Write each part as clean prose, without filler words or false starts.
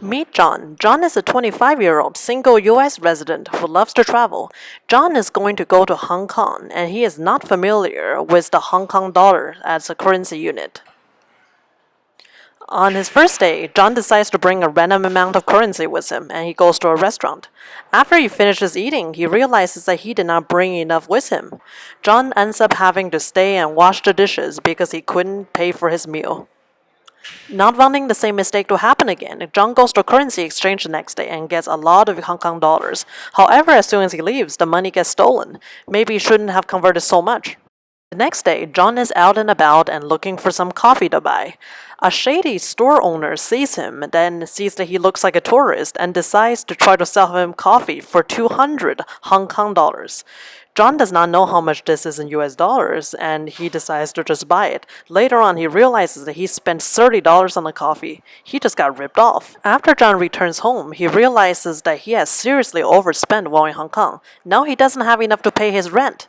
Meet John. John is a 25-year-old single US resident who loves to travel. John is going to go to Hong Kong, and he is not familiar with the Hong Kong dollar as a currency unit. On his first day, John decides to bring a random amount of currency with him, and he goes to a restaurant. After he finishes eating, he realizes that he did not bring enough with him. John ends up having to stay and wash the dishes because he couldn't pay for his meal. Not wanting the same mistake to happen again, John goes to currency exchange the next day and gets a lot of Hong Kong dollars. However, as soon as he leaves, the money gets stolen. Maybe he shouldn't have converted so much. The next day, John is out and about and looking for some coffee to buy. A shady store owner sees him, then sees that he looks like a tourist and decides to try to sell him coffee for 200 Hong Kong dollars. John does not know how much this is in US dollars, and he decides to just buy it. Later on, he realizes that he spent $30 on the coffee. He just got ripped off. After John returns home, he realizes that he has seriously overspent while in Hong Kong. Now he doesn't have enough to pay his rent.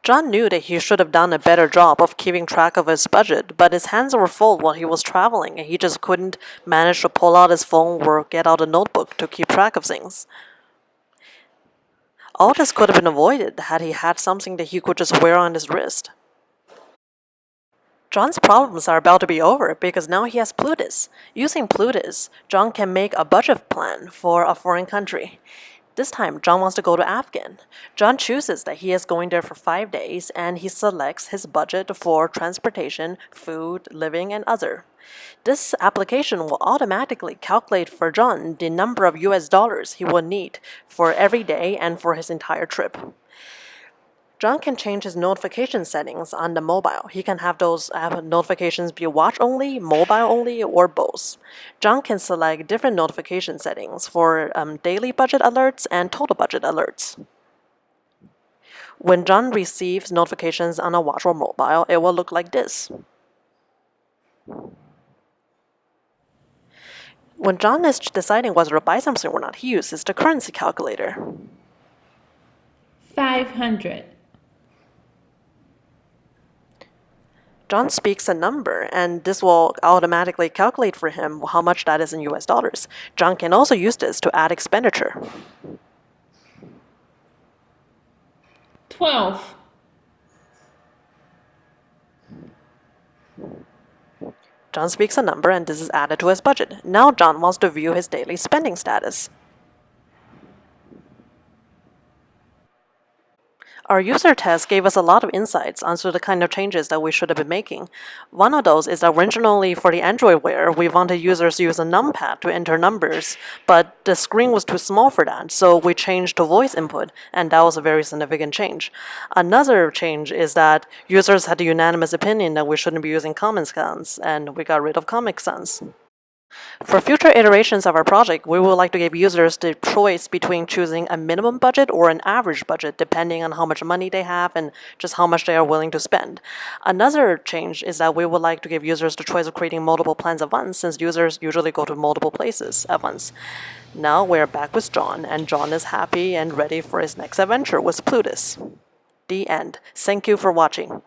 John knew that he should have done a better job of keeping track of his budget, but his hands were full while he was traveling, and he just couldn't manage to pull out his phone or get out a notebook to keep track of things. All this could have been avoided had he had something that he could just wear on his wrist. John's problems are about to be over because now he has Plutus. Using Plutus, John can make a budget plan for a foreign country. This time, John wants to go to Afghan. John chooses that he is going there for 5 days, and he selects his budget for transportation, food, living, and other. This application will automatically calculate for John the number of US dollars he will need for every day and for his entire trip. John can change his notification settings on the mobile. He can have those notifications be watch only, mobile only, or both. John can select different notification settings for daily budget alerts and total budget alerts. When John receives notifications on a watch or mobile, it will look like this. When John is deciding whether to buy something or not, he uses the currency calculator. 500. John speaks a number, and this will automatically calculate for him how much that is in US dollars. John can also use this to add expenditure. 12. John speaks a number, and this is added to his budget. Now John wants to view his daily spending status. Our user test gave us a lot of insights onto the kind of changes that we should have been making. One of those is that originally for the Android Wear, we wanted users to use a numpad to enter numbers, but the screen was too small for that, so we changed to voice input, and that was a very significant change. Another change is that users had the unanimous opinion that we shouldn't be using Comic Sans, and we got rid of Comic Sans. For future iterations of our project, we would like to give users the choice between choosing a minimum budget or an average budget, depending on how much money they have and just how much they are willing to spend. Another change is that we would like to give users the choice of creating multiple plans at once, since users usually go to multiple places at once. Now we're back with John, and John is happy and ready for his next adventure with Plutus. The end. Thank you for watching.